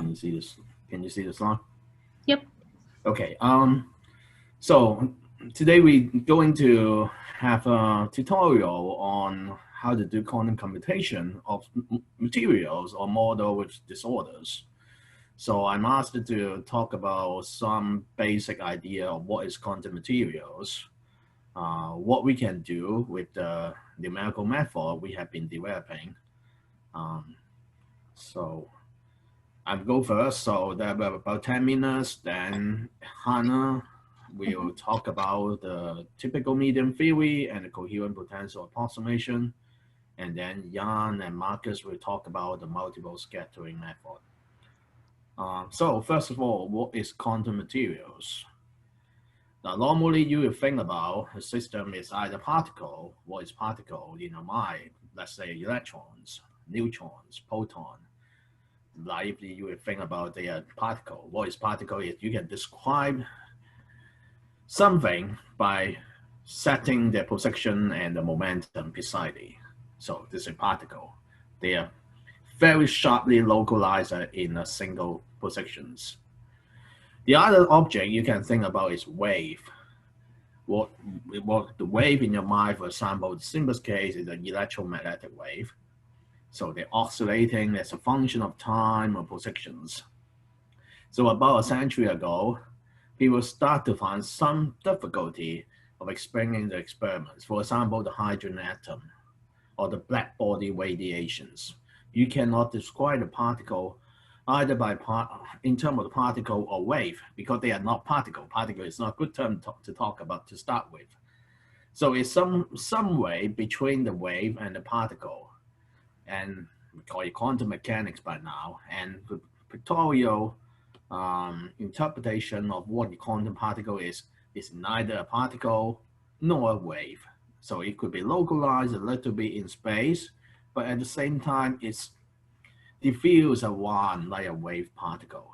you see this? Can you see the slide? Yep. Okay. So today we're going to have a tutorial on how to do quantum computation of materials or model with disorders. So I'm asked to talk about some basic idea of what is quantum materials, what we can do with the numerical method we have been developing. So I'll go first. So there will be about 10 minutes. Then Hanna will talk about the typical medium theory and the coherent potential approximation. And then Jan and Marcus will talk about the multiple scattering method. So first of all, what is quantum materials? Now, normally you will think about a system is either particle. What is particle in your mind? Let's say electrons, neutrons, proton. Naively, you will think about the particle. What is particle? Is you can describe something by setting the position and the momentum precisely. So this is a particle. They are very sharply localized in a single positions. The other object you can think about is wave. What the wave in your mind, for example, the simplest case is an electromagnetic wave. So they're oscillating as a function of time or positions. So about a century ago, people start to find some difficulty of explaining the experiments. For example, the hydrogen atom or the black body radiations. You cannot describe the particle either by in terms of the particle or wave, because they are not particle. Particle is not a good term to talk about to start with. So it's some way between the wave and the particle, and we call it quantum mechanics by now. And the pictorial interpretation of what the quantum particle is neither a particle nor a wave. So it could be localized a little bit in space, but at the same time, it's diffuse around like a wave particle.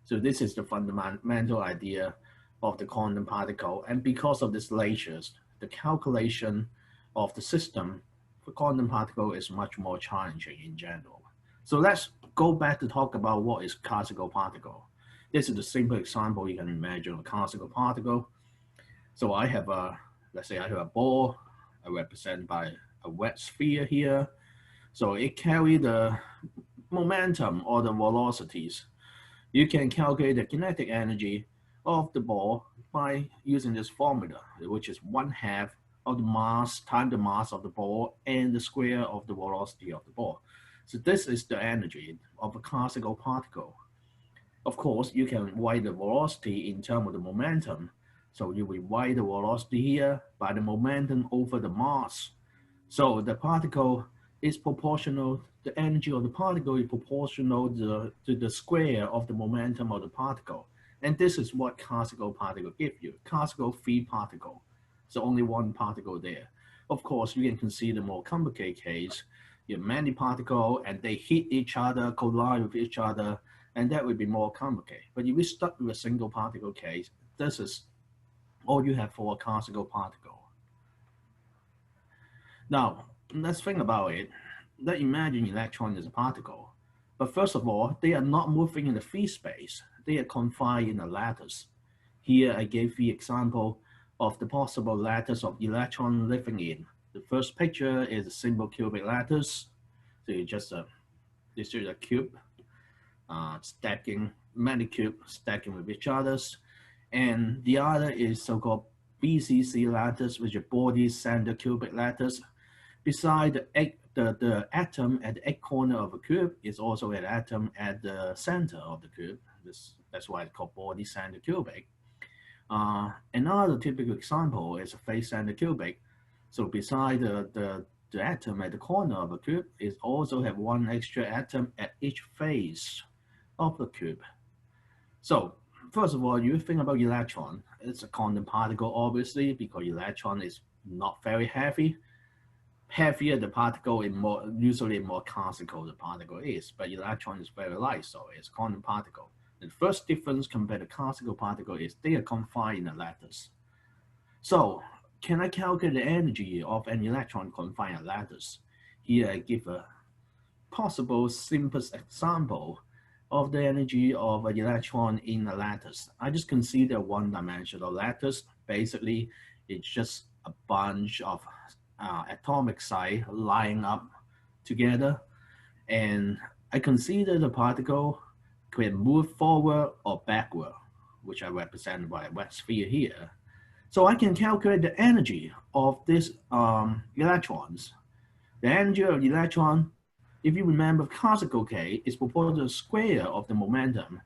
So this is the fundamental idea of the quantum particle. And because of this latest, the calculation of the system for quantum particle is much more challenging in general. So let's go back to talk about what is classical particle. This is the simple example you can imagine of a classical particle. So I have let's say I have a ball represented by a wet sphere here. So it carries the momentum or the velocities. You can calculate the kinetic energy of the ball by using this formula, which is 1/2 of the mass times the mass of the ball and the square of the velocity of the ball. So this is the energy of a classical particle. Of course, you can write the velocity in terms of the momentum. So you will write the velocity here by the momentum over the mass. So the particle is proportional, the energy of the particle is proportional to the square of the momentum of the particle. And this is what classical particle gives you, classical free particle. So only one particle there. Of course, you can consider more complicated case. You have many particles and they hit each other, collide with each other, and that would be more complicated. But if we start with a single particle case, this is all you have for a classical particle. Now, let's think about it. Let's imagine electron is a particle. But first of all, they are not moving in the free space. They are confined in a lattice. Here I gave the example of the possible lattice of electron living in. The first picture is a simple cubic lattice. So you just this is a cube stacking, many cubes stacking with each other. And the other is so-called BCC lattice, which is body center cubic lattice. Beside the atom at the eight corner of a cube is also an atom at the center of the cube. That's why it's called body center cubic. Another typical example is a face center cubic. So beside the atom at the corner of a cube is also have one extra atom at each face of the cube. So first of all, you think about electron. It's a quantum particle, obviously, because electron is not very heavy. Heavier the particle, usually more classical the particle is, but electron is very light, so it's a quantum particle. The first difference compared to classical particle is they are confined in a lattice. So can I calculate the energy of an electron confined in a lattice? Here I give a possible simplest example of the energy of an electron in a lattice. I just consider one-dimensional lattice. Basically, it's just a bunch of atomic sites lying up together, and I consider the particle can move forward or backward, which I represent by a wet sphere here. So I can calculate the energy of these electrons. The energy of the electron, if you remember, classical K is proportional to the square of the momentum.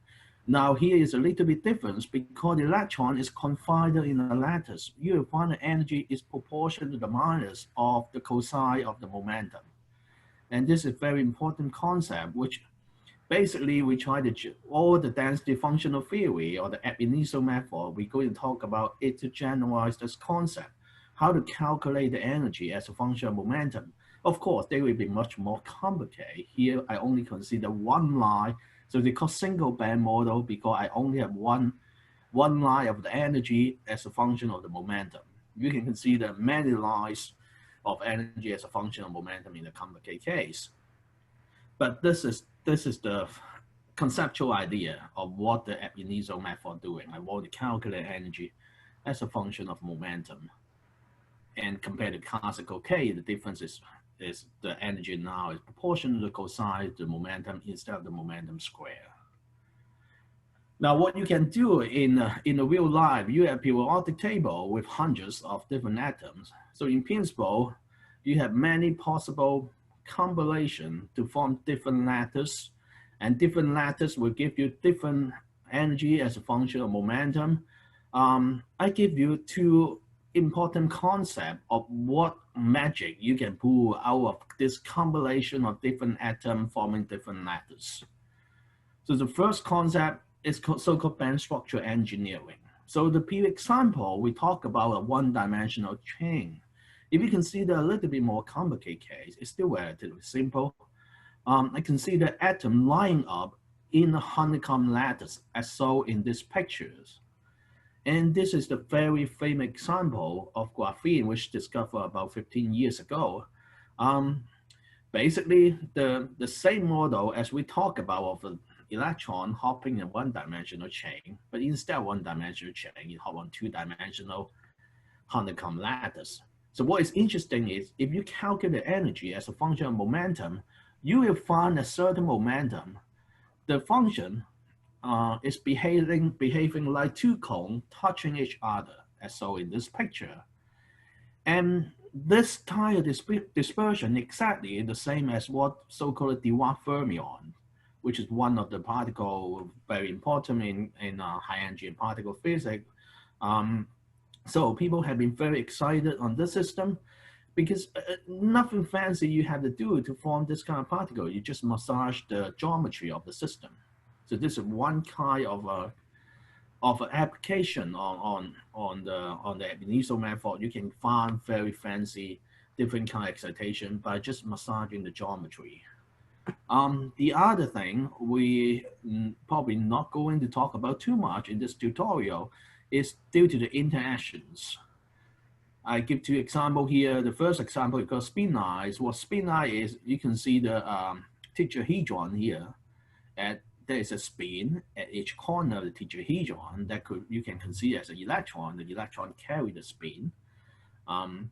Now here is a little bit different because the electron is confined in a lattice. You will find the energy is proportional to the minus of the cosine of the momentum. And this is a very important concept, which basically we try to, all the density functional theory or the ab initio method, we're going to talk about it to generalize this concept, how to calculate the energy as a function of momentum. Of course, they will be much more complicated. Here, I only consider one line. So they call single band model because I only have one line of the energy as a function of the momentum. You can consider many lines of energy as a function of momentum in a complicated case. But this is the conceptual idea of what the ab initio method doing. I want to calculate energy as a function of momentum. And compared to classical K, the difference is the energy now is proportional to the cosine to the momentum instead of the momentum square. Now, what you can do in the real life, you have a periodic table with hundreds of different atoms. So in principle, you have many possible combinations to form different lattice, and different lattice will give you different energy as a function of momentum. I give you two important concept of what magic you can pull out of this combination of different atoms forming different lattice. So the first concept is so-called band structure engineering. So the previous example, we talk about a one-dimensional chain. If you consider a little bit more complicated case, it's still relatively simple. I consider atom lying up in a honeycomb lattice as so in these pictures. And this is the very famous example of graphene, which discovered about 15 years ago. Basically, the same model as we talk about of an electron hopping in one-dimensional chain, but instead of one-dimensional chain, you hop on two-dimensional honeycomb lattice. So what is interesting is if you calculate energy as a function of momentum, you will find a certain momentum. The function is behaving like two cones touching each other, as so in this picture. And this kind of dispersion exactly the same as what so-called Dirac fermion, which is one of the particle very important in high energy particle physics. So people have been very excited on this system because nothing fancy you have to do to form this kind of particle. You just massage the geometry of the system. So this is one kind of an application on the ab initio method. You can find very fancy different kind of excitation by just massaging the geometry. The other thing we probably not going to talk about too much in this tutorial is due to the interactions. I give two examples here. The first example is called spinize. What spinize is, you can see the tetrahedron here. And there is a spin at each corner of the tetrahedron that you can consider as an electron. The electron carry the spin. And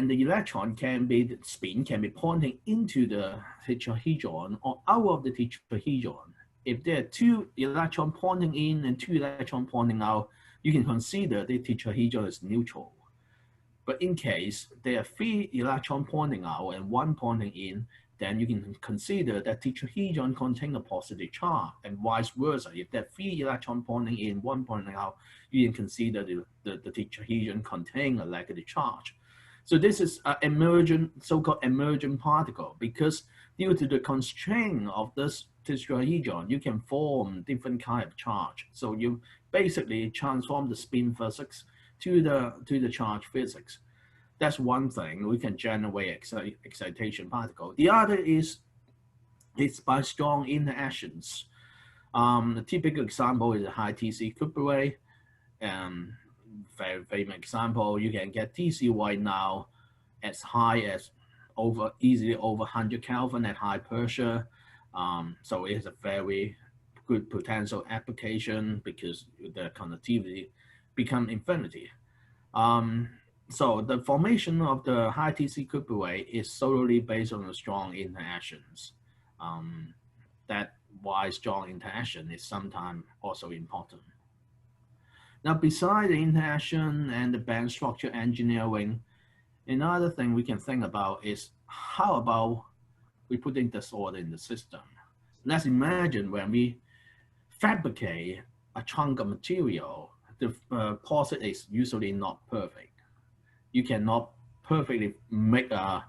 the spin can be pointing into the tetrahedron or out of the tetrahedron. If there are two electrons pointing in and two electrons pointing out, you can consider the tetrahedron is neutral. But in case there are three electrons pointing out and one pointing in, then you can consider that tetrahedron contains a positive charge, and vice versa. If there are three electrons pointing in, one pointing out, you can consider the tetrahedron contains a negative charge. So this is an emergent, so-called emergent particle, because due to the constraint of this tetrahedron, you can form different kind of charge. So you basically transform the spin physics to the charge physics. That's one thing. We can generate excitation particle. The other is it's by strong interactions. The typical example is a high TC cuprate. Very famous example, you can get TC right now as high as easily over 100 Kelvin at high pressure. So it has a very good potential application because the conductivity become infinity. Um, so the formation of the high TC Cooper wave is solely based on the strong interactions. Um, that why strong interaction is sometimes also important. Now, beside the interaction and the band structure engineering, another thing we can think about is how about we putting disorder in the system. Let's imagine when we fabricate a chunk of material, the process is usually not perfect. You cannot perfectly make a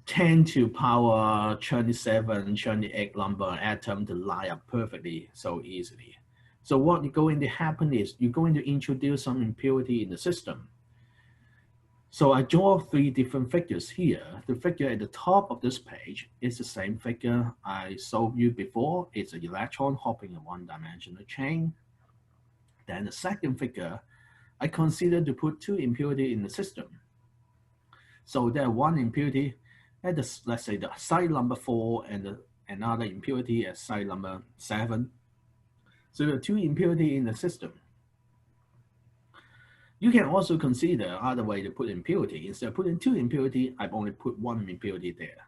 10 to power 27, 28 number atom to line up perfectly so easily. So what is going to happen is you're going to introduce some impurity in the system. So I draw 3 different figures here. The figure at the top of this page is the same figure I showed you before. It's an electron hopping a one-dimensional chain. Then the second figure, I consider to put 2 impurities in the system. So there one impurity at the, let's say the site number 4 and another impurity at site number 7. So there are 2 impurities in the system. You can also consider other way to put impurity. Instead of putting 2 impurity, I've only put 1 impurity there.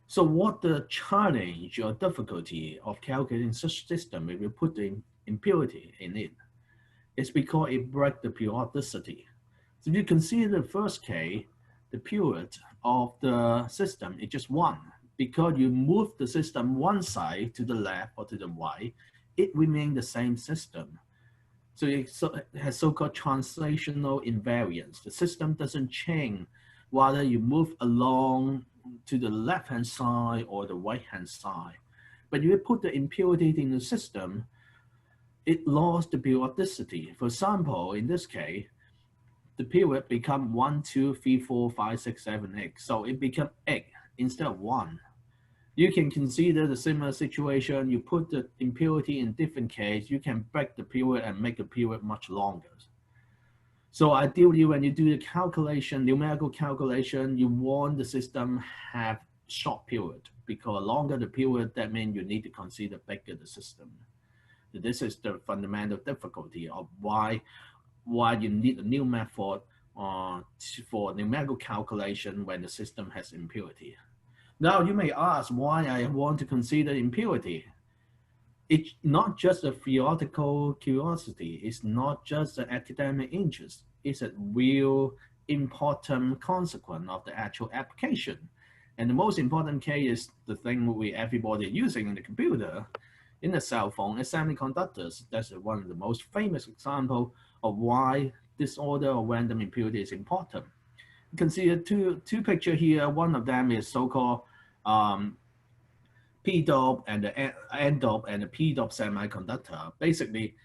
So what the challenge or difficulty of calculating such system if you put the impurity in it is because it breaks the periodicity. So if you consider the first case, the period of the system is just 1. Because you move the system one side to the left or to the right, it remains the same system. So it has so-called translational invariance. The system doesn't change whether you move along to the left-hand side or the right-hand side. But if you put the impurity in the system, it lost the periodicity. For example, in this case, the period become 1, 2, 3, 4, 5, 6, 7, 8. So it become 8 instead of 1. You can consider the similar situation. You put the impurity in different case, you can break the period and make the period much longer. So ideally, when you do the calculation, numerical calculation, you want the system have short period because longer the period, that means you need to consider bigger the system. This is the fundamental difficulty of why you need a new method for numerical calculation when the system has impurity. Now you may ask why I want to consider impurity. It's not just a theoretical curiosity. It's not just an academic interest. It's a real important consequence of the actual application. And the most important case is the thing everybody is using in the computer, in the cell phone, is semiconductors. That's one of the most famous examples of why disorder or random impurity is important. You can see two pictures here. One of them is so-called P-dop and the N-dop and the P-dop semiconductor. Basically,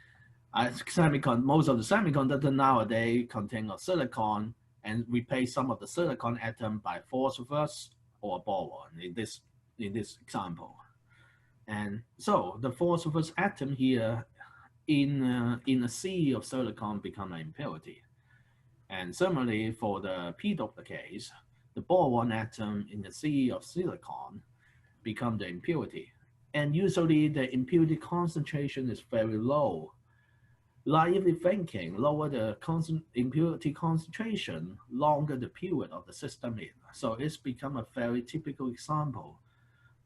most of the semiconductor nowadays contain a silicon and replace some of the silicon atom by phosphorus or boron in this example. And so the phosphorus atom here in a sea of silicon become an impurity. And similarly for the p-dop case, the boron atom in the sea of silicon become the impurity. And usually the impurity concentration is very low. Naively thinking, lower the impurity concentration, longer the period of the system is. So it's become a very typical example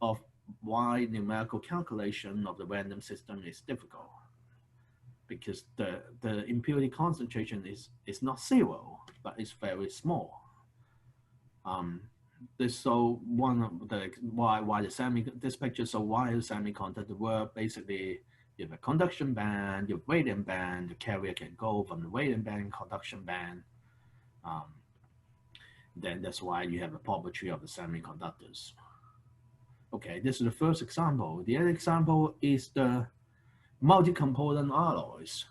of why numerical calculation of the random system is difficult. Because the impurity concentration is not 0, but it's very small. So one of the why this picture, so why the semiconductor work, basically you have a conduction band, you have valence band, the carrier can go from the valence band, conduction band. Then that's why you have a property of the semiconductors. Okay, this is the first example. The other example is the multi-component alloys.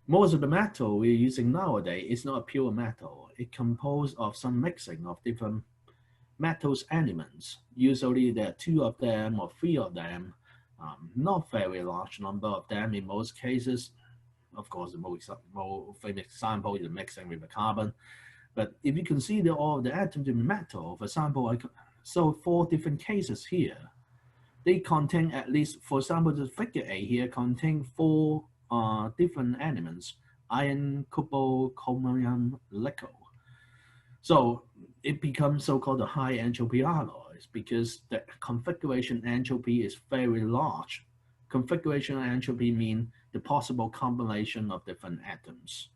Most of the metal we're using nowadays is not a pure metal. It composed of some mixing of different metals elements. Usually there are 2 of them or 3 of them, not very large number of them in most cases. Of course, the most famous example is mixing with the carbon. But if you consider all of the atoms in metal, for example, so 4 different cases here. they contain at least, for example, the figure A here contain 4 different elements: iron, cobalt, chromium, nickel. So it becomes so-called a high entropy alloys because the configuration entropy is very large. Configuration entropy means the possible combination of different atoms.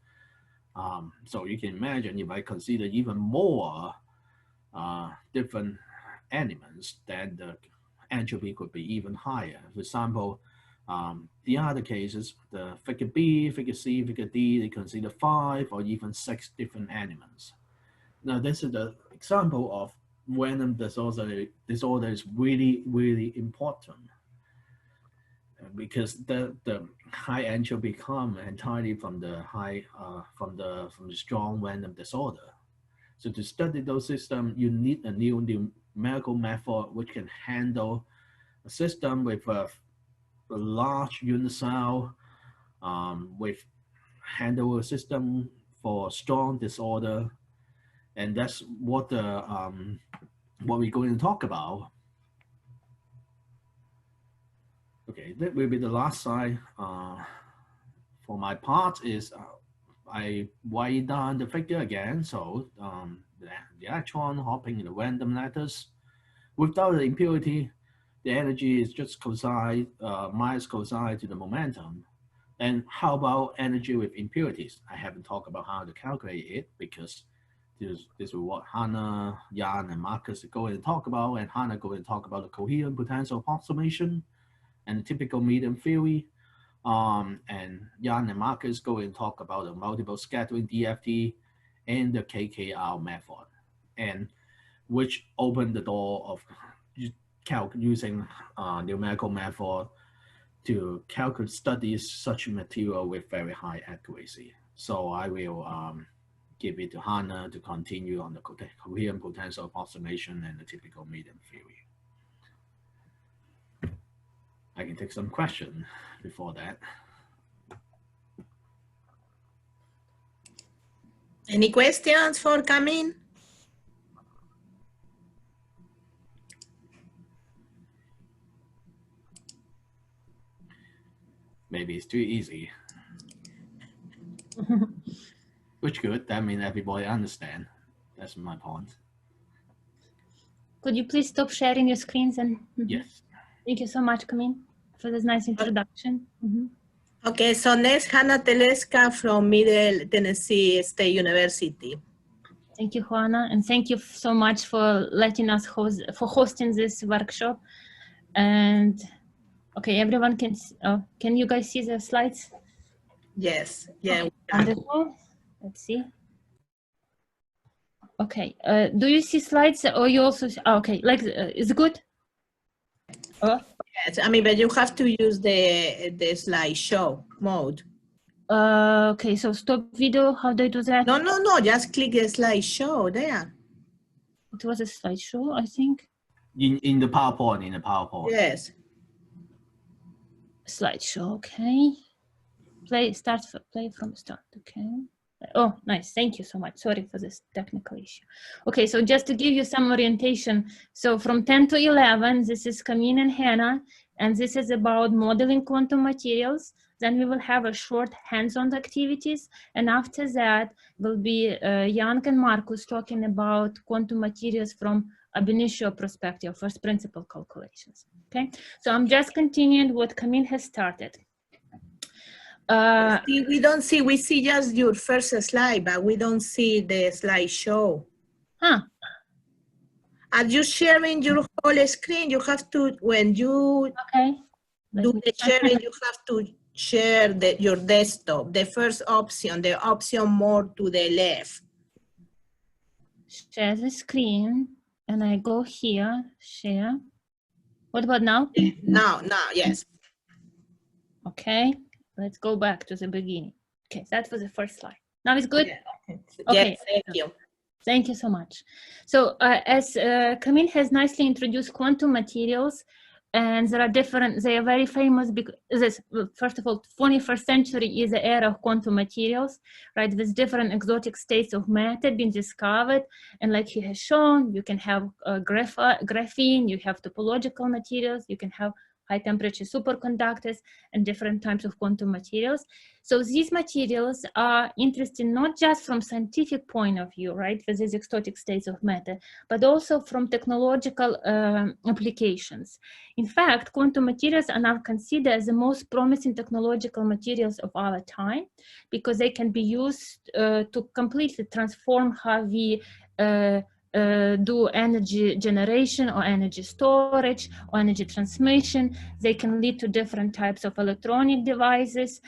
So you can imagine if I consider even more different elements, then the entropy could be even higher. For example, the other cases, the figure B, figure C, figure D, they consider 5 or even 6 different elements. Now, this is the example of random disorder. Disorder is really, really important because the high entropy come entirely from the from the strong random disorder. So to study those systems, you need a new numerical method which can handle a system with a large unit cell, with handle a system for strong disorder, and that's what we're going to talk about. Okay, that will be the last slide. For my part is I write down the figure again. So the electron hopping in the random lattice without the impurity, the energy is just cosine minus cosine to the momentum. And how about energy with impurities? I haven't talked about how to calculate it because this is what Hanna, Jan, and Marcus are going to talk about, and Hanna going to talk about the coherent potential approximation and typical medium theory. And Jan and Marcus go and talk about the multiple scattering DFT and the KKR method, and which opened the door of using numerical method to calculate studies such material with very high accuracy. So I will give it to Hanna to continue on the coherent potential approximation and the typical medium theory. I can take some questions before that. Any questions for Ka-Ming? Maybe it's too easy. Which good, that means everybody understand. That's my point. Could you please stop sharing your screens? And yes. Thank you so much, Ka-Ming, for this nice introduction. Okay, so next, Hanna Terletska from Middle Tennessee State University. Thank you, Juana, and thank you so much for letting us hosting this workshop. And okay, everyone can you guys see the slides? Yes. Yeah. Okay, wonderful. Let's see. Okay. Do you see slides, or you also? Okay. Like, is it good? Yes. I mean, but you have to use the slideshow mode. Okay. So stop video. How do I do that? No. Just click the slideshow there. It was a slideshow, I think. In the PowerPoint. In the PowerPoint. Yes. Slideshow. Okay. Play from start. Okay. Oh, nice. Thank you so much. Sorry for this technical issue. Okay, so just to give you some orientation. So from 10 to 11, this is Ka-Ming and Hanna, and this is about modeling quantum materials. Then we will have a short hands-on activities. And after that will be Jan and Marcus talking about quantum materials from ab initio perspective, first principle calculations. Okay, so I'm just continuing what Ka-Ming has started. We see just your first slide, but we don't see the slideshow. Huh. Are you sharing your whole screen? You have to, when you do the sharing, you have to share your desktop. The first option, the option more to the left. Share the screen, and I go here, share. What about now? Now, yes. Okay. Let's go back to the beginning. Okay, that was the first slide. Now it's good? Yeah. Okay. Yes, thank you. Thank you so much. So as Ka-Ming has nicely introduced quantum materials, And there are different, they are very famous because this, first of all, 21st century is the era of quantum materials, right? With different exotic states of matter being discovered. And like he has shown, you can have graphene, you have topological materials, you can have high temperature superconductors and different types of quantum materials. So these materials are interesting not just from scientific point of view, right, with these exotic states of matter, but also from technological applications. In fact, quantum materials are now considered as the most promising technological materials of our time because they can be used to completely transform how we do energy generation or energy storage or energy transmission. They can lead to different types of electronic devices.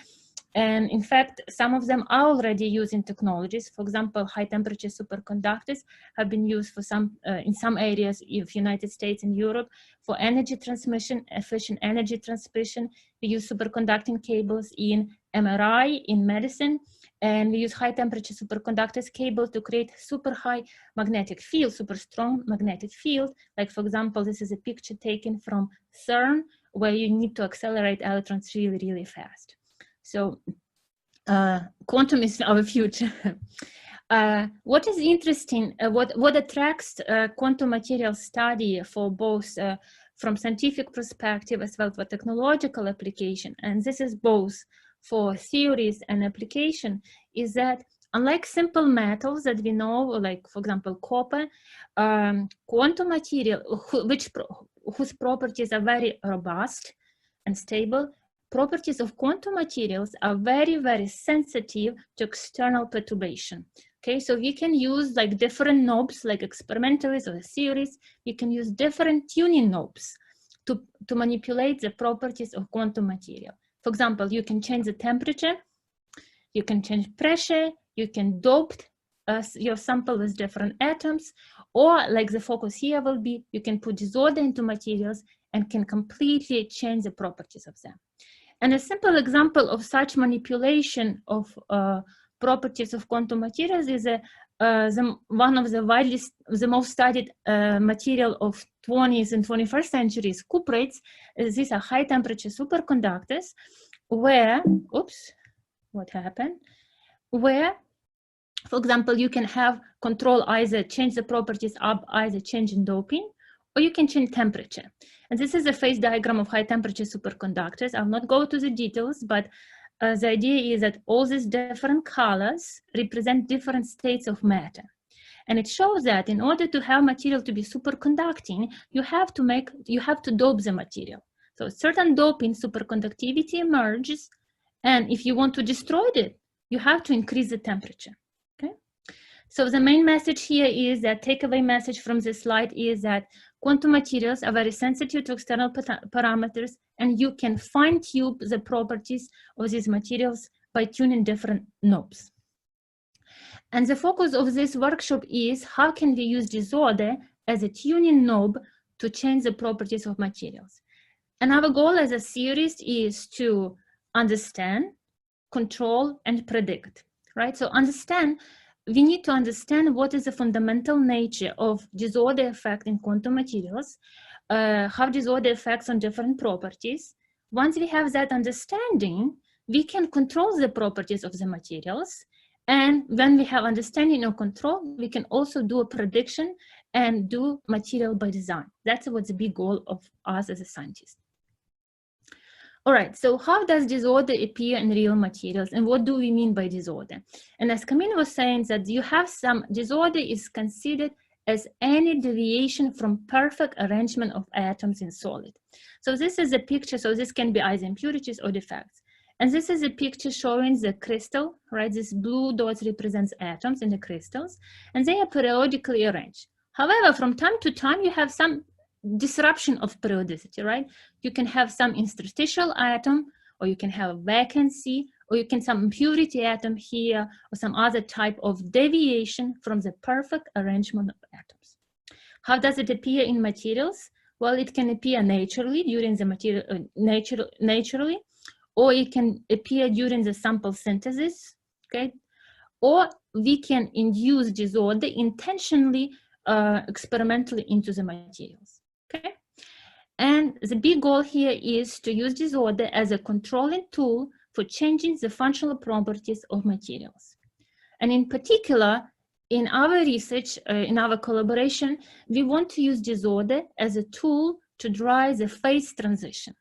And in fact, some of them are already using technologies. For example, high temperature superconductors have been used for some, in some areas of United States and Europe for energy transmission, efficient energy transmission. We use superconducting cables in MRI, in medicine, and we use high temperature superconductors cables to create super high magnetic field, super strong magnetic field. Like for example, this is a picture taken from CERN where you need to accelerate electrons really, really fast. So quantum is our future. What is interesting, what attracts quantum material study for both from scientific perspective as well for technological application, and this is both for theories and application, is that unlike simple metals that we know, like for example copper, quantum material whose properties are very robust and stable, properties of quantum materials are very, very sensitive to external perturbation. Okay, so we can use like different knobs, like experimentally or theories, we can use different tuning knobs to manipulate the properties of quantum material. For example, you can change the temperature, you can change pressure, you can dope your sample with different atoms, or like the focus here will be, you can put disorder into materials and can completely change the properties of them. And a simple example of such manipulation of properties of quantum materials is one of the most studied material of 20th and 21st centuries, cuprates. These are high temperature superconductors where, oops, what happened? Where, for example, you can have control either change the properties up, either change in doping, or you can change temperature. And this is a phase diagram of high temperature superconductors. I'll not go to the details, but the idea is that all these different colors represent different states of matter. And it shows that in order to have material to be superconducting, you have to dope the material. So certain doping superconductivity emerges, and if you want to destroy it, you have to increase the temperature. Okay. So the main message here is that takeaway message from this slide is that quantum materials are very sensitive to external parameters, and you can fine-tune the properties of these materials by tuning different knobs. And the focus of this workshop is how can we use disorder as a tuning knob to change the properties of materials. And our goal as a series is to understand, control, and predict, right? So we need to understand what is the fundamental nature of disorder effect in quantum materials, how disorder affects on different properties. Once we have that understanding, we can control the properties of the materials. And when we have understanding or control, we can also do a prediction and do material by design. That's what's the big goal of us as a scientist. All right, so how does disorder appear in real materials, and what do we mean by disorder? And as Ka-Ming was saying, that you have some disorder is considered as any deviation from perfect arrangement of atoms in solid. So this is a picture, so this can be either impurities or defects. And this is a picture showing the crystal, right? This blue dots represents atoms in the crystals, and they are periodically arranged. However, from time to time, you have some disruption of periodicity, right? You can have some interstitial atom, or you can have a vacancy, or you can some impurity atom here, or some other type of deviation from the perfect arrangement of atoms. How does it appear in materials? Well, it can appear naturally during the material, naturally, or it can appear during the sample synthesis, okay? Or we can induce disorder intentionally, experimentally into the materials. Okay, And the big goal here is to use disorder as a controlling tool for changing the functional properties of materials. And in particular, in our research, in our collaboration, we want to use disorder as a tool to drive the phase transition.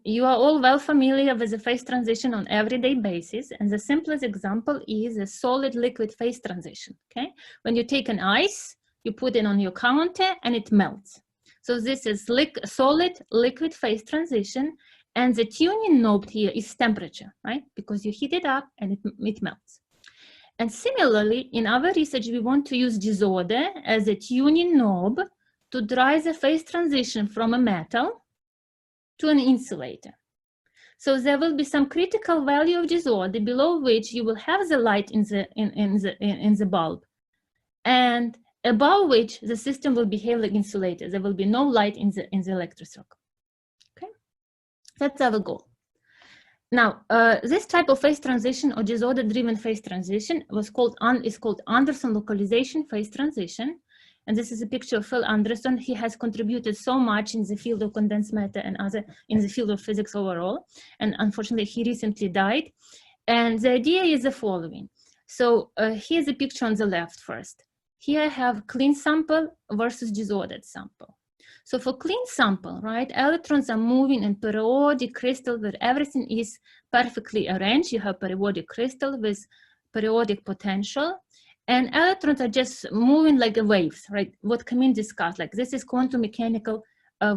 You are all well familiar with the phase transition on everyday basis, and the simplest example is a solid-liquid phase transition, okay? When you take an ice, you put it on your counter and it melts. So this is solid-liquid phase transition, and the tuning knob here is temperature, right? Because you heat it up and it melts. And similarly, in our research, we want to use disorder as a tuning knob to drive the phase transition from a metal to an insulator. So there will be some critical value of disorder below which you will have the light in the bulb, and above which the system will behave like insulator. There will be no light in the electric circle. Okay, that's our goal. Now, this type of phase transition or disorder-driven phase transition is called Anderson localization phase transition. And this is a picture of Phil Anderson. He has contributed so much in the field of condensed matter and in the field of physics overall. And unfortunately, he recently died. And the idea is the following. So here's a picture on the left first. Here I have clean sample versus disordered sample. So for clean sample, right, electrons are moving in periodic crystal where everything is perfectly arranged. You have periodic crystal with periodic potential. And electrons are just moving like waves, right? What Ka-Ming discussed, like this is quantum mechanical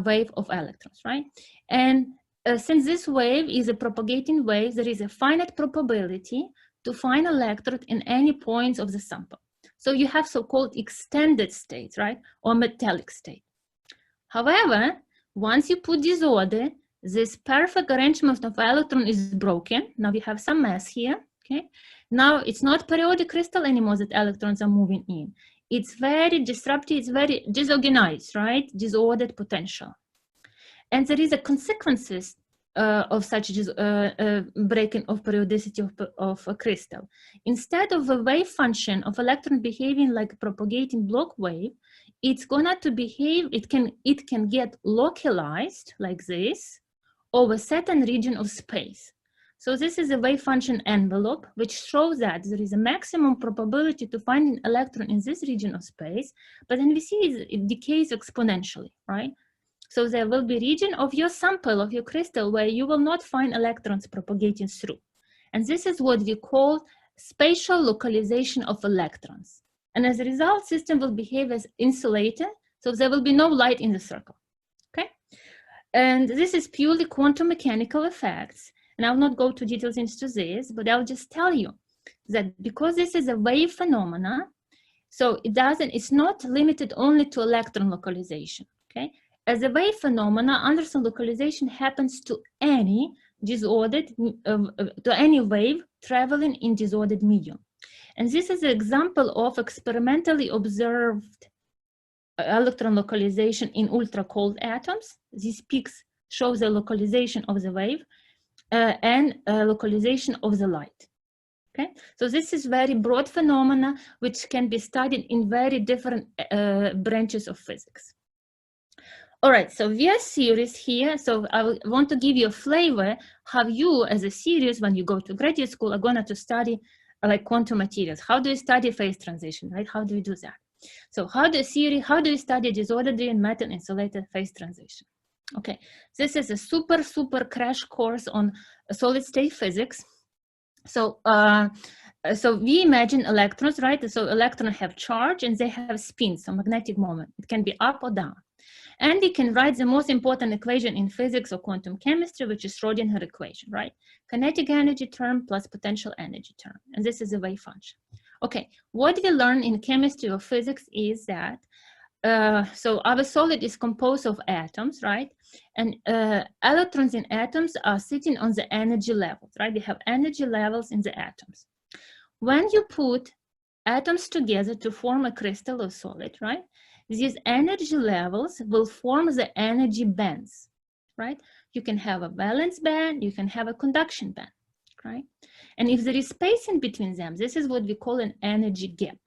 wave of electrons, right? And since this wave is a propagating wave, there is a finite probability to find electron in any points of the sample. So you have so-called extended states, right? Or metallic state. However, once you put disorder, this perfect arrangement of electron is broken. Now we have some mass here, okay? Now it's not periodic crystal anymore that electrons are moving in. It's very disrupted, it's very disorganized, right? Disordered potential. And there is a consequences of such breaking of periodicity of a crystal. Instead of a wave function of electron behaving like a propagating block wave, it's gonna to behave, it can get localized like this over a certain region of space. So this is a wave function envelope, which shows that there is a maximum probability to find an electron in this region of space, but then we see it decays exponentially, right? So there will be a region of your sample, of your crystal, where you will not find electrons propagating through. And this is what we call spatial localization of electrons. And as a result, system will behave as insulator, so there will be no light in the circle, okay? And this is purely quantum mechanical effects. And I'll not go to details into this, but I'll just tell you that because this is a wave phenomena, so it's not limited only to electron localization, okay? As a wave phenomena, Anderson localization happens to any disordered, to any wave traveling in disordered medium. And this is an example of experimentally observed electron localization in ultra cold atoms. These peaks show the localization of the wave and localization of the light. Okay, so this is very broad phenomena which can be studied in very different branches of physics. All right, so we are serious here. So I want to give you a flavor how you, as a series, when you go to graduate school, are going to study like quantum materials. How do you study phase transition, right? How do you do that? So how do you study disorder-driven metal insulated phase transition? Okay, this is a super crash course on solid state physics. So so we imagine electrons, right? So electrons have charge and they have spin, so magnetic moment. It can be up or down. And you can write the most important equation in physics or quantum chemistry, which is Schrodinger equation, right? Kinetic energy term plus potential energy term. And this is a wave function. Okay, what we learn in chemistry or physics is that, so our solid is composed of atoms, right? And electrons in atoms are sitting on the energy levels, right? We have energy levels in the atoms. When you put atoms together to form a crystal or solid, right? These energy levels will form the energy bands, right? You can have a valence band, you can have a conduction band, right? And if there is space in between them, this is what we call an energy gap.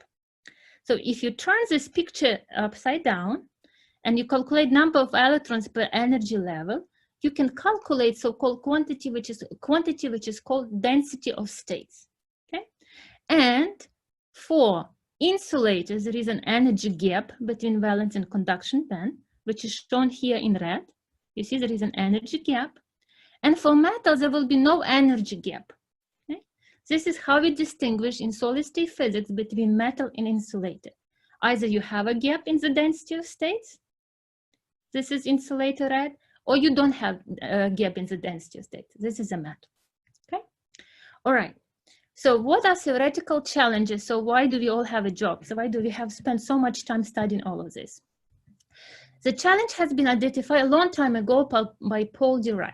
So if you turn this picture upside down and you calculate number of electrons per energy level, you can calculate so-called quantity, which is called density of states. Okay, and for insulators, there is an energy gap between valence and conduction band, which is shown here in red. You see there is an energy gap. And for metals, there will be no energy gap. Okay? This is how we distinguish in solid state physics between metal and insulator. Either you have a gap in the density of states, this is insulator red, or you don't have a gap in the density of states. This is a metal. Okay? All right. So what are theoretical challenges? So why do we all have a job? So why do we have spent so much time studying all of this? The challenge has been identified a long time ago by Paul Dirac.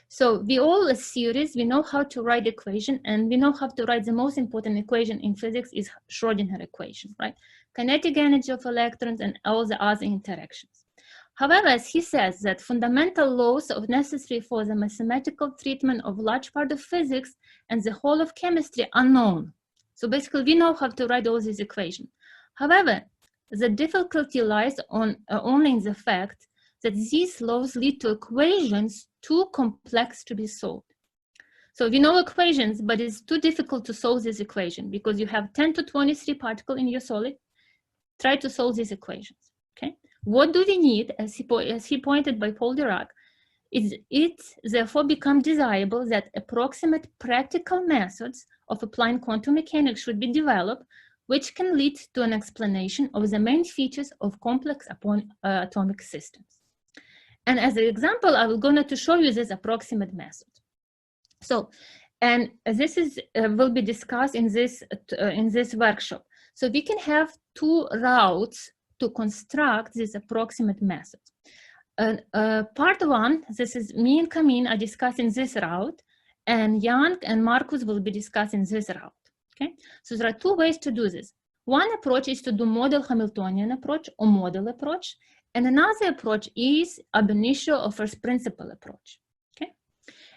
So we all as theorists, we know how to write equation, and we know how to write the most important equation in physics is Schrödinger equation, right? Kinetic energy of electrons and all the other interactions. However, as he says that fundamental laws are necessary for the mathematical treatment of large part of physics and the whole of chemistry are known. So basically we know how to write all these equations. However, the difficulty lies only in the fact that these laws lead to equations too complex to be solved. So we know equations, but it's too difficult to solve this equation because you have 10 to 23 particles in your solid. Try to solve these equations, okay? What do we need, as he pointed by Paul Dirac, is it therefore become desirable that approximate practical methods of applying quantum mechanics should be developed, which can lead to an explanation of the main features of complex atomic systems. And as an example, I will go now to show you this approximate method. So, and this is will be discussed in this workshop. So we can have two routes to construct this approximate method. Part 1, this is me and Ka-Ming are discussing this route, and Jan and Marcus will be discussing this route. Okay, so there are two ways to do this. One approach is to do model Hamiltonian approach or model approach, and another approach is ab initio or first principle approach. Okay,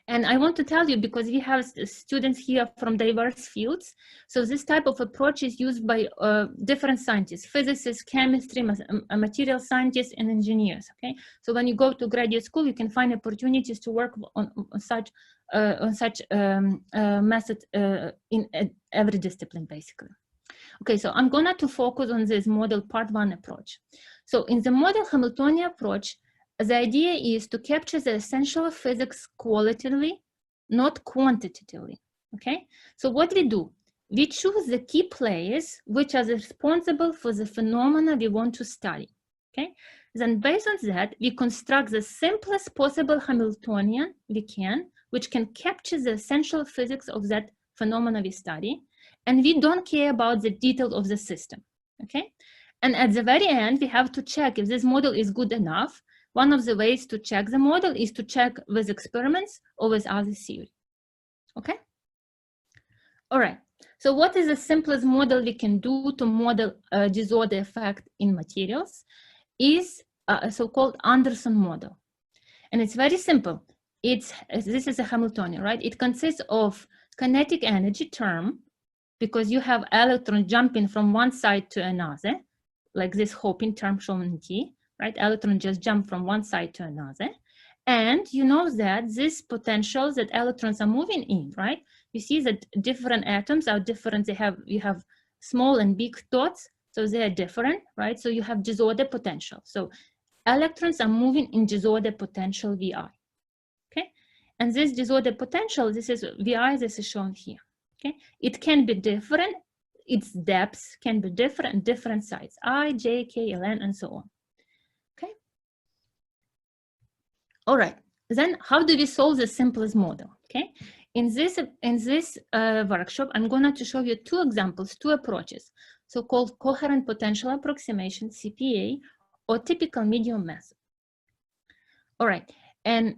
and I want to tell you because we have students here from diverse fields, so this type of approach is used by different scientists, physicists, chemistry, material scientists, and engineers. Okay, so when you go to graduate school, you can find opportunities to work on such method in every discipline, basically. Okay, so I'm going to focus on this model Part 1 approach. So in the model Hamiltonian approach, the idea is to capture the essential of physics qualitatively, not quantitatively. Okay, so what we do, we choose the key players which are responsible for the phenomena we want to study. Okay, then based on that, we construct the simplest possible Hamiltonian we can, which can capture the essential physics of that phenomena we study, and we don't care about the detail of the system. Okay, and at the very end, we have to check if this model is good enough. One of the ways to check the model is to check with experiments or with other theory. Okay, all right. So what is the simplest model we can do to model disorder effect in materials is a so-called Anderson model. And it's very simple. This is a Hamiltonian, right? It consists of kinetic energy term, because you have electrons jumping from one side to another, like this hopping term shown in T, right? Electrons just jump from one side to another. And you know that these potentials that electrons are moving in, right? You see that different atoms are different. You have small and big dots, so they are different, right? So you have disorder potential. So electrons are moving in disorder potential VI. Okay, and this disorder potential, this is VI, this is shown here. Okay, it can be different, its depths can be different sides, I, J, K, Ln, and so on. Okay, all right, then how do we solve the simplest model? Okay, in this workshop, I'm going to show you two examples, two approaches, so-called coherent potential approximation, CPA, or typical medium method. All right, and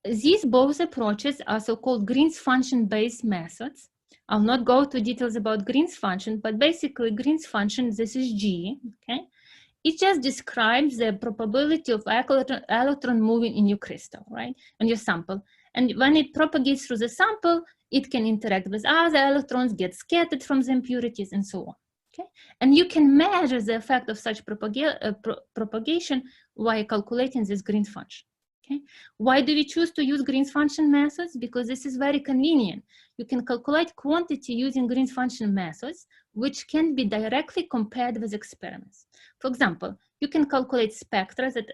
these both approaches are so-called Green's function-based methods. I'll not go to details about Green's function, but basically Green's function, this is G, okay? It just describes the probability of electron moving in your crystal, right? In your sample. And when it propagates through the sample, it can interact with other electrons, get scattered from the impurities, and so on. Okay, and you can measure the effect of such propagation while calculating this Green's function. Okay, why do we choose to use Green's function methods? Because this is very convenient. You can calculate quantity using Green's function methods, which can be directly compared with experiments. For example, you can calculate spectra that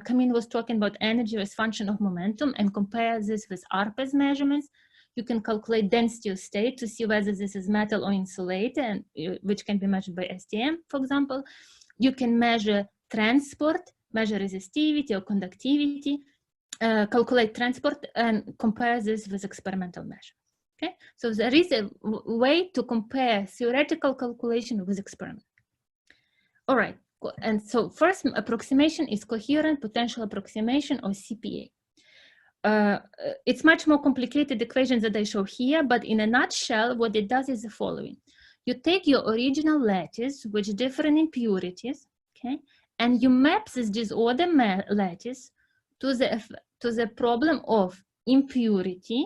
Ka-Ming was talking about, energy as function of momentum, and compare this with ARPA's measurements. You can calculate density of state to see whether this is metal or insulator, and which can be measured by STM, for example. You can measure transport, measure resistivity or conductivity, calculate transport, and compare this with experimental measures. Okay, so there is a way to compare theoretical calculation with experiment. All right, and so first approximation is coherent potential approximation, or CPA. It's much more complicated equation that I show here, but in a nutshell, what it does is the following. You take your original lattice, with different impurities, okay, and you map this disorder lattice to the problem of impurity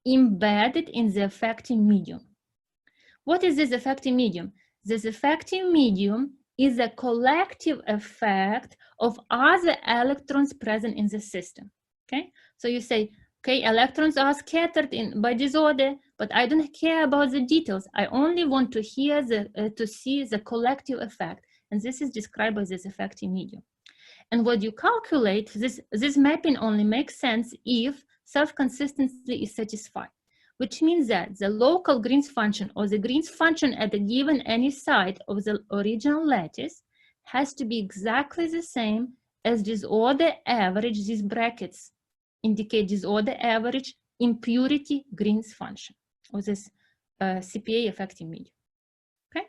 embedded in the affecting medium. What is this affecting medium? This affecting medium is a collective effect of other electrons present in the system. Okay, so you say, okay, electrons are scattered by disorder, but I don't care about the details. I only want to hear to see the collective effect, and this is described by this affecting medium. And what you calculate, this mapping only makes sense if self-consistency is satisfied, which means that the local Green's function, or the Green's function at a given any side of the original lattice, has to be exactly the same as disorder average. These brackets indicate disorder average impurity Green's function, or this CPA affecting medium. Okay,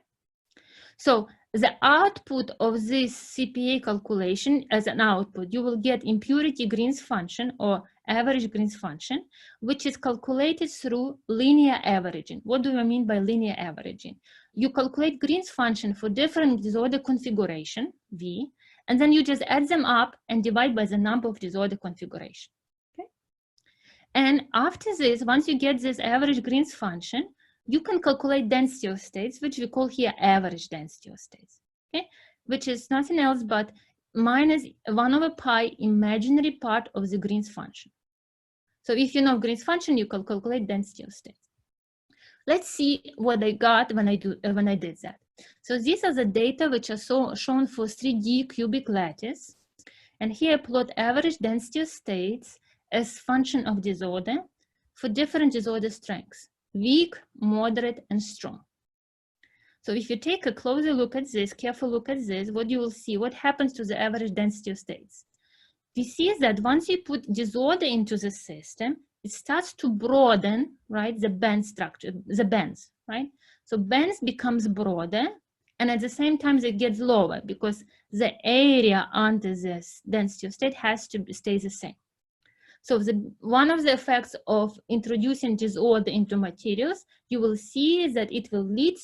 so the output of this CPA calculation, as an output, you will get impurity Green's function, or average Green's function, which is calculated through linear averaging. What do I mean by linear averaging? You calculate Green's function for different disorder configuration, V, and then you just add them up and divide by the number of disorder configuration. Okay? And after this, once you get this average Green's function, you can calculate density of states, which we call here average density of states, okay? Which is nothing else but minus 1/pi imaginary part of the Green's function. So if you know Green's function, you can calculate density of states. Let's see what I got when I did that. So these are the data which are shown for 3D cubic lattice. And here I plot average density of states as function of disorder for different disorder strengths: weak, moderate, and strong. So if you take a closer look at this, careful look at this, what you will see, what happens to the average density of states. We see that once you put disorder into the system, it starts to broaden, right, the band structure, the bands, right? So bands becomes broader, and at the same time it gets lower because the area under this density of state has to stay the same. So one of the effects of introducing disorder into materials, you will see that it will lead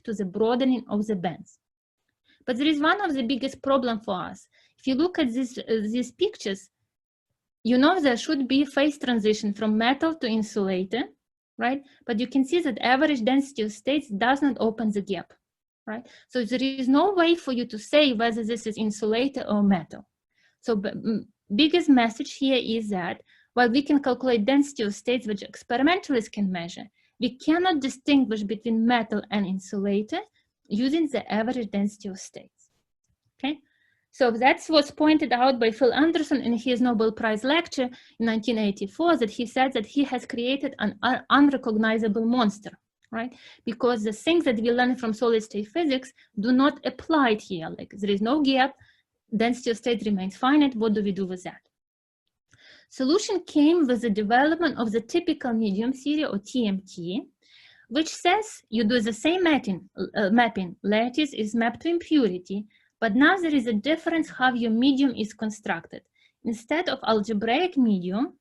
to the broadening of the bands. But there is one of the biggest problem for us. If you look at these pictures, you know there should be phase transition from metal to insulator, right? But you can see that average density of states does not open the gap, right? So there is no way for you to say whether this is insulator or metal. So biggest message here is that while we can calculate density of states which experimentalists can measure, we cannot distinguish between metal and insulator using the average density of states. Okay, so that's what's pointed out by Phil Anderson in his Nobel Prize lecture in 1984, that he said that he has created an unrecognizable monster, right? Because the things that we learn from solid state physics do not apply here. Like there is no gap, density of state remains finite. What do we do with that? Solution came with the development of the typical medium theory, or TMT, which says you do the same mapping. Lattice is mapped to impurity, but now there is a difference how your medium is constructed. Instead of algebraic medium,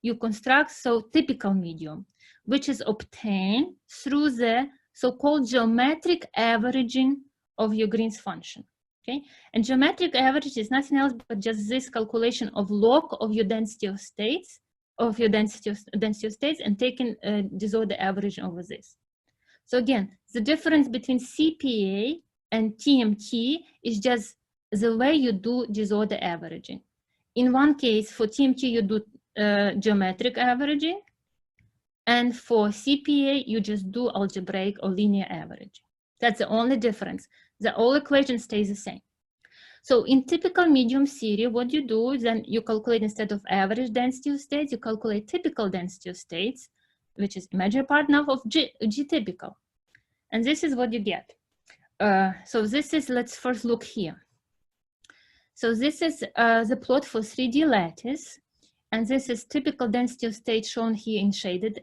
you construct typical medium, which is obtained through the so-called geometric averaging of your Green's function. Okay, and geometric average is nothing else but just this calculation of log of your density of states, and taking disorder average over this. So again, the difference between CPA and TMT is just the way you do disorder averaging. In one case, for TMT, you do geometric averaging, and for CPA, you just do algebraic or linear averaging. That's the only difference. The whole equation stays the same. So in typical medium theory, what you do is then you calculate, instead of average density of states, you calculate typical density of states, which is imaginary part now of G typical. And this is what you get. So this is, let's first look here. So this is the plot for 3D lattice. And this is typical density of state shown here in shaded,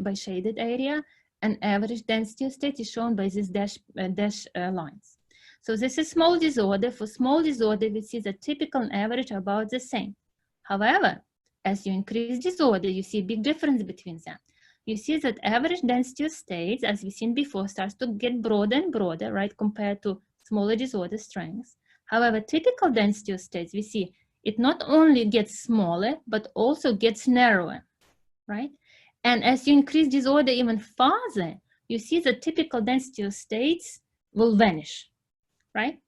by shaded area. And average density of state is shown by these dash lines. So this is small disorder. For small disorder, we see the typical and average are about the same. However, as you increase disorder, you see a big difference between them. You see that average density of states, as we've seen before, starts to get broader and broader, right, compared to smaller disorder strengths. However, typical density of states, we see it not only gets smaller, but also gets narrower, right? And as you increase disorder even farther, you see the typical density of states will vanish, right?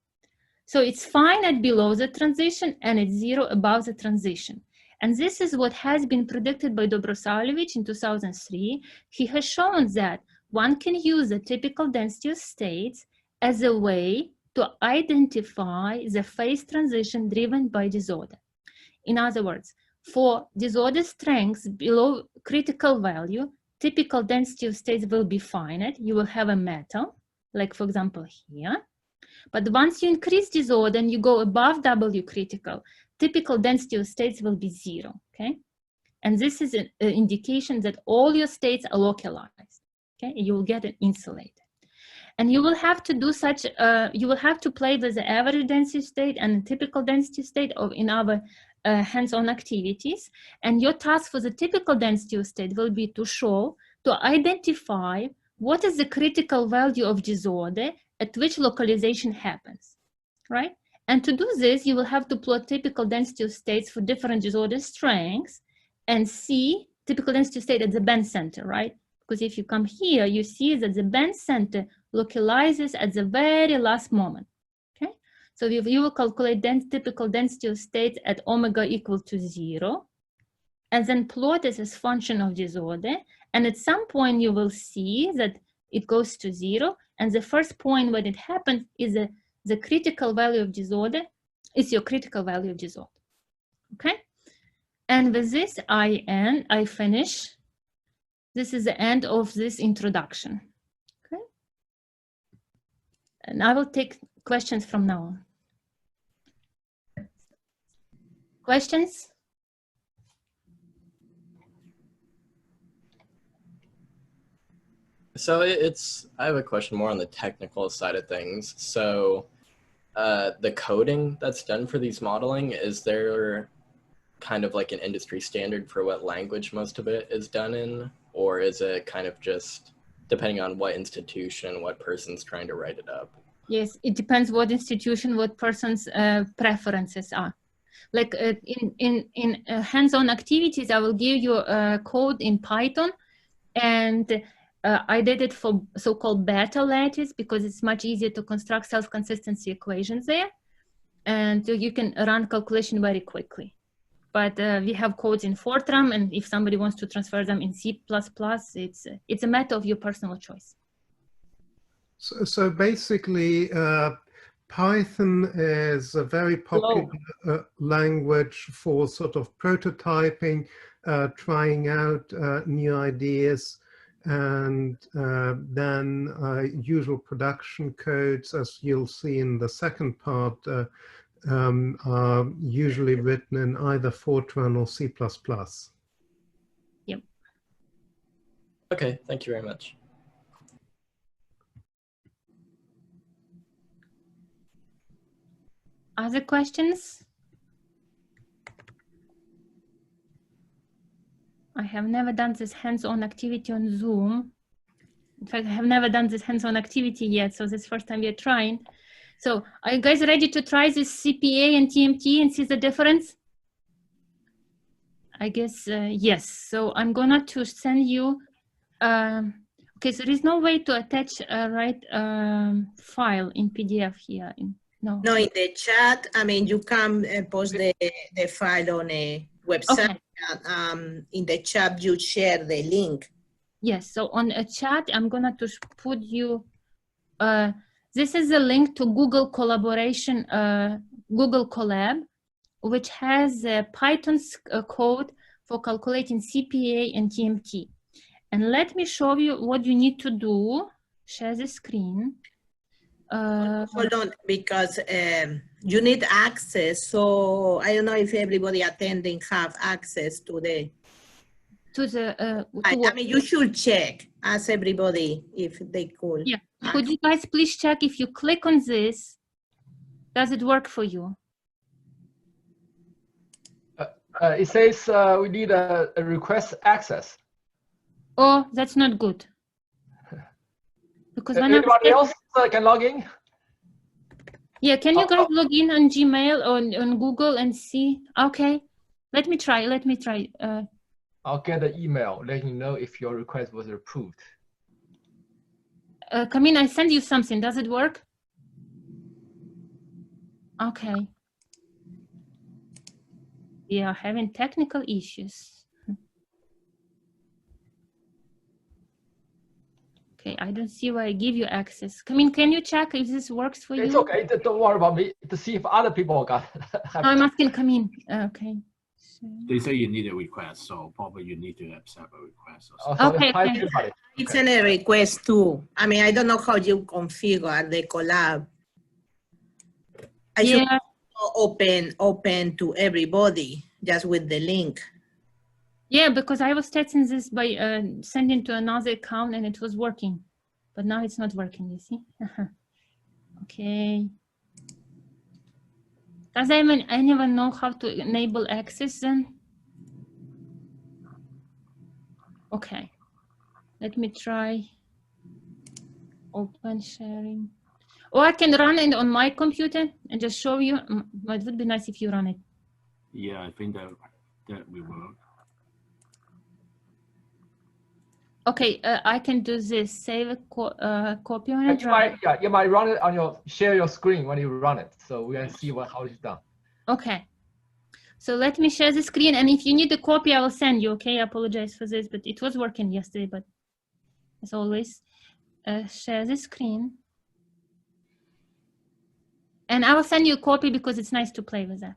So it's finite below the transition and it's zero above the transition. And this is what has been predicted by Dobrosavljevic in 2003. He has shown that one can use the typical density of states as a way to identify the phase transition driven by disorder. In other words, for disorder strengths below critical value, typical density of states will be finite. You will have a metal, like for example here. But once you increase disorder and you go above W critical, typical density of states will be zero, okay? And this is an indication that all your states are localized, okay? You will get an insulated. And you will have to do such, you will have to play with the average density state and typical density state in our hands-on activities. And your task for the typical density of state will be to identify what is the critical value of disorder at which localization happens, right? And to do this, you will have to plot typical density of states for different disorder strengths and see typical density state at the band center, right? Because if you come here, you see that the band center localizes at the very last moment, okay? So you will calculate typical density of states at omega equal to 0, and then plot it as function of disorder. And at some point, you will see that it goes to 0, and the first point when it happens is the critical value of disorder is your critical value of disorder, okay? And with this, I finish. This is the end of this introduction, okay? And I will take questions from now on. Questions? So I have a question more on the technical side of things. So the coding that's done for these modeling, is there kind of like an industry standard for what language most of it is done in? Or is it kind of just depending on what institution, what person's trying to write it up? Yes, it depends what institution, what person's preferences are. Like in hands-on activities, I will give you a code in Python, and I did it for so-called beta lattice because it's much easier to construct self-consistency equations there, and you can run calculation very quickly. But we have codes in Fortran, and if somebody wants to transfer them in C++, it's a matter of your personal choice. So basically, Python is a very popular language for sort of prototyping, trying out new ideas, and then usual production codes, as you'll see in the second part, are usually written in either Fortran or C++. Yep. Okay, thank you very much. Other questions? I have never done this hands-on activity on Zoom. In fact, I have never done this hands-on activity yet, so this is the first time we are trying. So are you guys ready to try this CPA and TMT and see the difference? I guess yes. So I'm gonna to send you, Okay, so there is no way to attach a file in PDF here. No. No, in the chat, I mean, you can post the file on a website. Okay. In the chat, you share the link. Yes, so on a chat, I'm gonna put you, this is a link to Google Collaboration, Google Colab, which has Python's code for calculating CPA and TMT. And let me show you what you need to do. Share the screen. Hold on, because you need access. So I don't know if everybody attending have access to the. I mean, you should check. Ask everybody if they could. Yeah. Could you guys please check if you click on this, does it work for you? It says we need a request access. Oh, that's not good. Because when anybody else can log in? Yeah, can you guys log in on Gmail or on Google and see? Okay, let me try. I'll get an email letting you know if your request was approved. Ka-Ming, I send you something. Does it work? Okay. We are having technical issues. Okay, I don't see why I give you access. Ka-Ming, can you check if this works for you? It's okay. Don't worry about me. To see if other people got. No, I'm asking Ka-Ming. Okay. So... They say you need a request, so probably you need to accept a request. Or okay. It's in a request too. I mean, I don't know how you configure the collab. I should open to everybody just with the link. Yeah, because I was testing this by sending to another account and it was working, but now it's not working, you see? Okay. Does anyone know how to enable access then? Okay, let me try open sharing. Or I can run it on my computer and just show you. It would be nice if you run it. Yeah, I think that will work. Okay, I can do this. Save a copy on a drive. You might run it on share your screen when you run it, so we can see how it's done. Okay, so let me share the screen, and if you need a copy, I will send you. Okay, I apologize for this, but it was working yesterday. But as always, share the screen, and I will send you a copy because it's nice to play with that.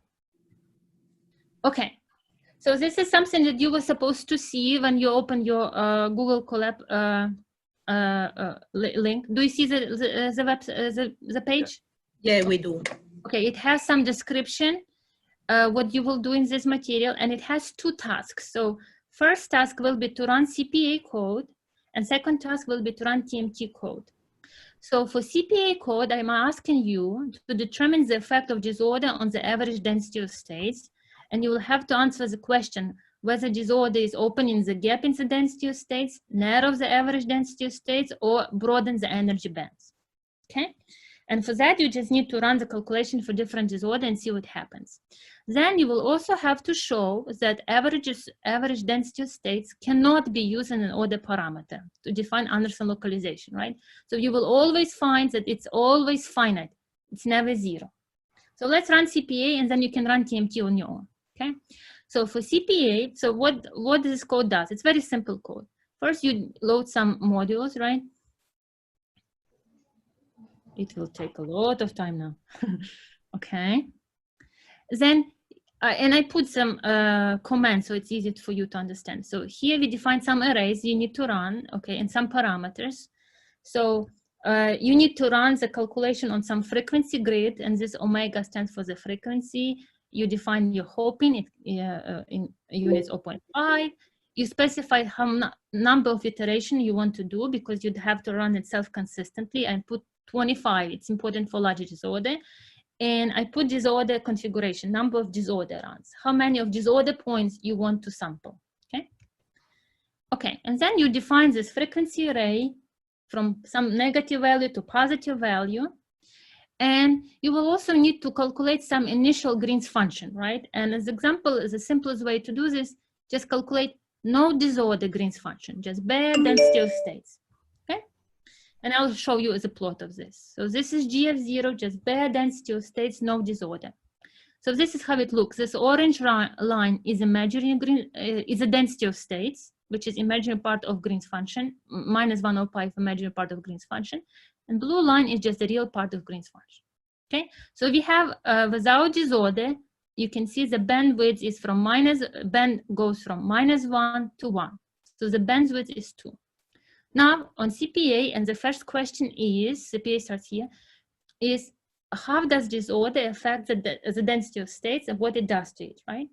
Okay. So this is something that you were supposed to see when you open your Google Colab link. Do you see the page? Yeah, we do. Okay, it has some description, what you will do in this material, and it has two tasks. So first task will be to run CPA code, and second task will be to run TMT code. So for CPA code, I'm asking you to determine the effect of disorder on the average density of states. And you will have to answer the question whether disorder is opening the gap in the density of states, narrows the average density of states, or broadens the energy bands. Okay? And for that, you just need to run the calculation for different disorder and see what happens. Then you will also have to show that average density of states cannot be used in an order parameter to define Anderson localization, right? So you will always find that it's always finite. It's never zero. So let's run CPA, and then you can run TMT on your own. Okay, so for CPA, so what this code does, it's very simple code. First, you load some modules, right? It will take a lot of time now. Okay, then, and I put some commands so it's easy for you to understand. So here we define some arrays you need to run, okay, and some parameters. So you need to run the calculation on some frequency grid, and this omega stands for the frequency. You define your hoping in units 0.5. You specify how number of iteration you want to do because you'd have to run it self-consistently, and put 25. It's important for large disorder. And I put disorder configuration, number of disorder runs, how many of disorder points you want to sample. Okay. Okay, and then you define this frequency array from some negative value to positive value. And you will also need to calculate some initial Green's function, right? And as example, the simplest way to do this, just calculate no disorder Green's function, just bare density of states. And I'll show you as a plot of this. So this is G of 0, just bare density of states, no disorder. So this is how it looks. This orange line is imaginary is a density of states, which is imaginary part of Green's function, minus 1 over pi of imaginary part of Green's function. And blue line is just the real part of Green's function. Okay, so we have without disorder, you can see the bandwidth is from band goes from -1 to 1. So the bandwidth is 2. Now on CPA, and the first question is, CPA starts here, is how does disorder affect the density of states and what it does to it, right?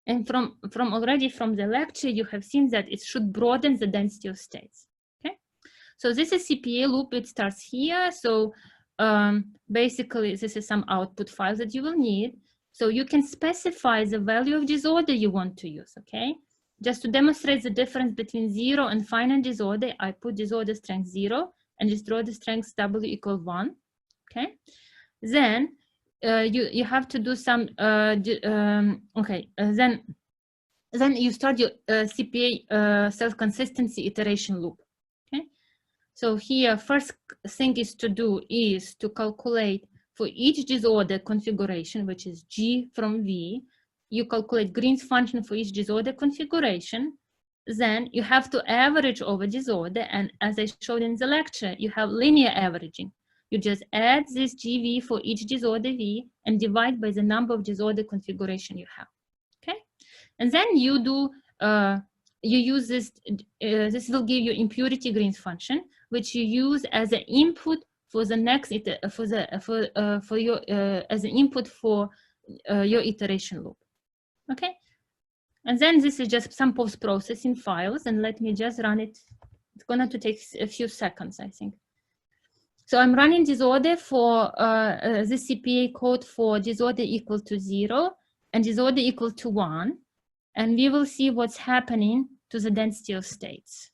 And from already from the lecture, you have seen that it should broaden the density of states, okay? So this is CPA loop, it starts here. So basically this is some output file that you will need. So you can specify the value of disorder you want to use, okay? Just to demonstrate the difference between 0 and finite disorder, I put disorder strength 0 and disorder strength W equal 1, okay? Then you have to do some, then you start your CPA self-consistency iteration loop, okay? So here, first thing is to calculate for each disorder configuration, which is G from V, you calculate Green's function for each disorder configuration. Then you have to average over disorder. And as I showed in the lecture, you have linear averaging. You just add this GV for each disorder V and divide by the number of disorder configuration you have, okay? And then you do, you use this, this will give you impurity Green's function, which you use as an input for the next, for your, as an input for your iteration loop, okay? And then this is just some post-processing files, and let me just run it. It's going to take a few seconds, I think. So I'm running disorder for this CPA code for disorder equal to 0 and disorder equal to 1. And we will see what's happening to the density of states.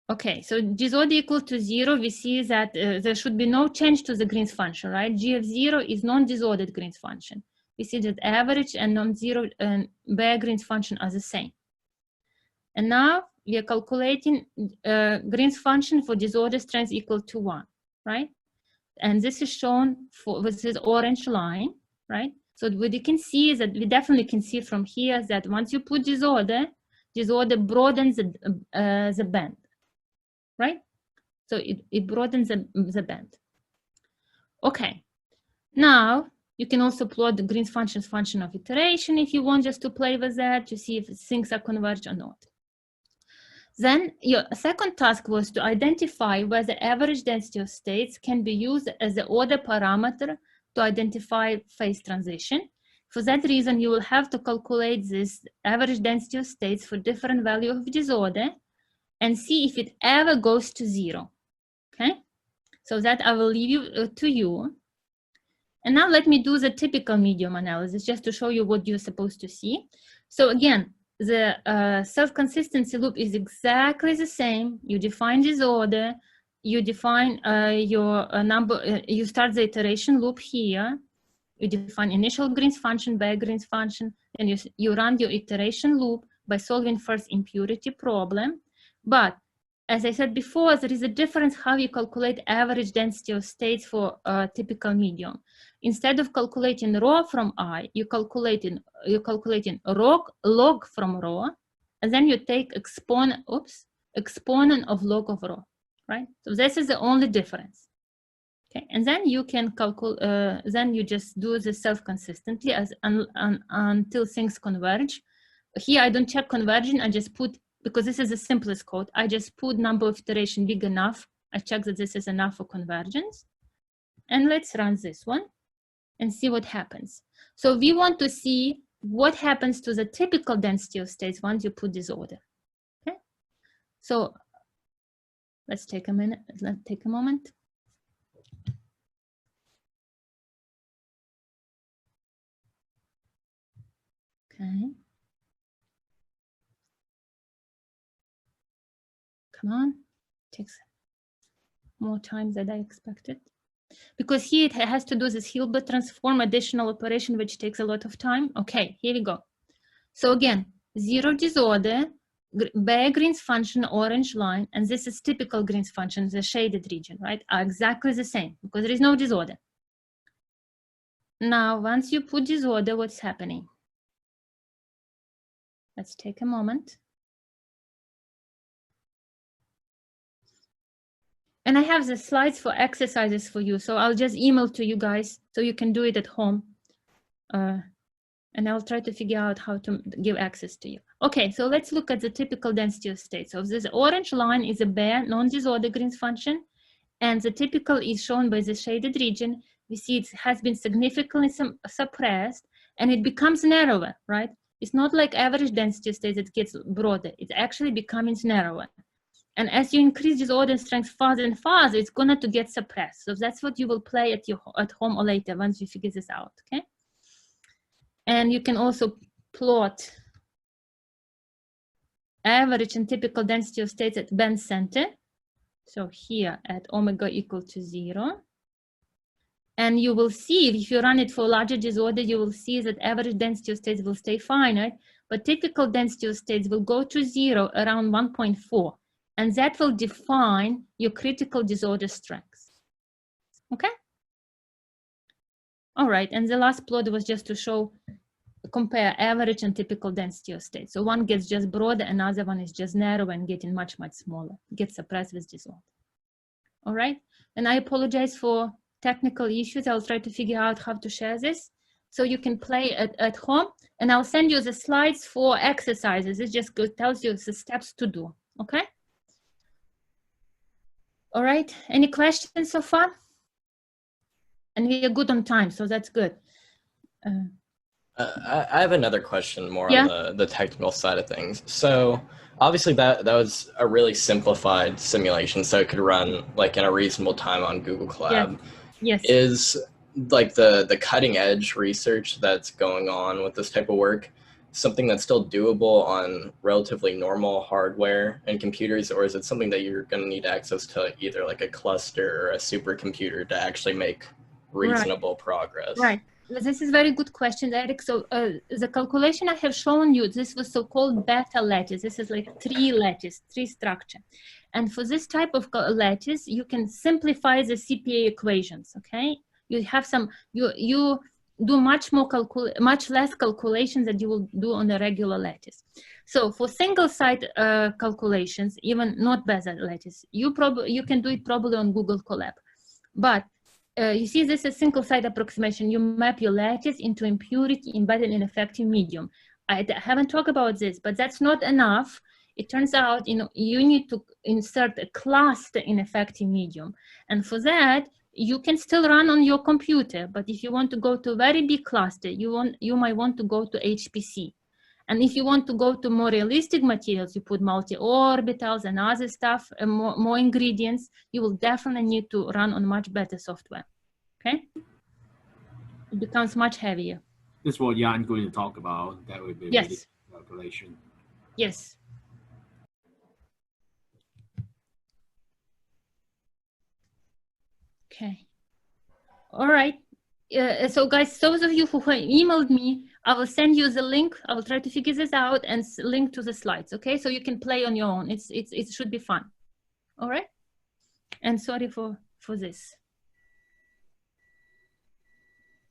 Okay, so disorder equal to 0, we see that there should be no change to the Green's function, right? G of 0 is non-disordered Green's function. We see that average and non-zero and bare Green's function are the same. And now we are calculating Green's function for disorder strength equal to 1, right? And this is shown with this orange line, right? So what you can see is that we definitely can see from here that once you put disorder broadens the band, right? So it broadens the band. Okay, now you can also plot the Green's function of iteration if you want, just to play with that to see if things are converged or not. Then your second task was to identify whether average density of states can be used as the order parameter to identify phase transition. For that reason, you will have to calculate this average density of states for different value of disorder and see if it ever goes to 0, okay? So that I will leave you to you. And now let me do the typical medium analysis just to show you what you're supposed to see. So again, the self-consistency loop is exactly the same. You define disorder, you define your number, you start the iteration loop here, you define initial Green's function, bare Green's function, and you run your iteration loop by solving first impurity problem. But as I said before, there is a difference how you calculate average density of states for a typical medium. Instead of calculating rho from I, you're calculating log from rho, and then you take exponent of log of rho, right? So this is the only difference. Okay, and then you can calculate. Then you just do this self-consistently until things converge. Here I don't check convergence. I just put, because this is the simplest code, I just put number of iteration big enough. I check that this is enough for convergence. And let's run this one and see what happens. So we want to see what happens to the typical density of states once you put disorder. Okay. So let's take a minute, let's take a moment. Okay. Come on, takes more time than I expected. Because here it has to do this Hilbert transform additional operation, which takes a lot of time. Okay, here we go. So again, 0 disorder, Bayer Green's function, orange line, and this is typical Green's function, the shaded region, right, are exactly the same because there is no disorder. Now, once you put disorder, what's happening? Let's take a moment. And I have the slides for exercises for you, so I'll just email to you guys so you can do it at home. And I'll try to figure out how to give access to you. Okay, so let's look at the typical density of states. So this orange line is a Bayer non-disorder Green's function, and the typical is shown by the shaded region. We see it has been significantly suppressed, and it becomes narrower, right? It's not like average density of states that gets broader. It's actually becoming narrower. And as you increase disorder strength farther and farther, it's going to get suppressed. So that's what you will play at home or later once you figure this out, okay? And you can also plot average and typical density of states at band center. So here at omega equal to 0. And you will see, if you run it for larger disorder, you will see that average density of states will stay finite, but typical density of states will go to 0 around 1.4. And that will define your critical disorder strength. Okay? All right, and the last plot was just to show, compare average and typical density of states. So one gets just broader, another one is just narrow and getting much, much smaller, gets suppressed with disorder. All right, and I apologize for technical issues. I'll try to figure out how to share this so you can play at home, and I'll send you the slides for exercises. It just tells you the steps to do, okay? All right, any questions so far? And we are good on time, so that's good. I have another question more on the technical side of things. So obviously that was a really simplified simulation, so it could run like in a reasonable time on Google Colab. Yes. Is like the cutting edge research that's going on with this type of work something that's still doable on relatively normal hardware and computers, or is it something that you're going to need access to either like a cluster or a supercomputer to actually make reasonable progress? Right. This is a very good question, Eric. So the calculation I have shown you, this was so-called beta lattice. This is like tree structure. And for this type of lattice, you can simplify the CPA equations, okay? You have some, you do much less calculations than you will do on a regular lattice. So for single site calculations, even not beta lattice, you can do it probably on Google Colab. But you see, this is single site approximation. You map your lattice into impurity embedded in effective medium. I haven't talked about this, but that's not enough. It turns out, you need to insert a cluster in effective medium. And for that, you can still run on your computer. But if you want to go to a very big cluster, you might want to go to HPC. And if you want to go to more realistic materials, you put multi-orbitals and other stuff, and more ingredients, you will definitely need to run on much better software, okay? It becomes much heavier. This is what Jan's going to talk about. That would be really calculation. Yes. Okay. All right. So guys, those of you who emailed me, I will send you the link. I will try to figure this out and link to the slides. Okay, so you can play on your own. It should be fun. All right. And sorry for this.